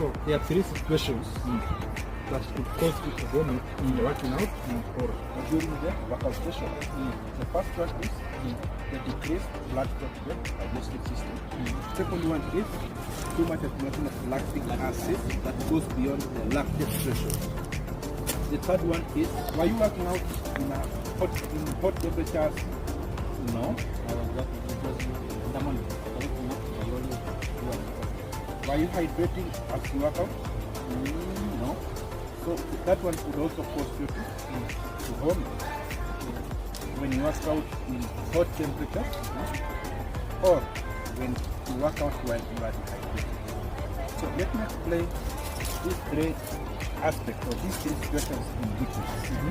So there are three situations that could cause you to vomit when you're working out or during the workout session. The first one is the decreased blood flow to the digestive system. Second one is too much accumulation of lactic acid that goes beyond the lactate threshold. The third one is, were you working out in hot temperatures? No. In the morning. Were you hydrating as you work out? No. So that one could also cause you to vomit when you work out in hot temperatures, or when you work out while you are dehydrated. So let me explain these three aspects or these three situations in detail.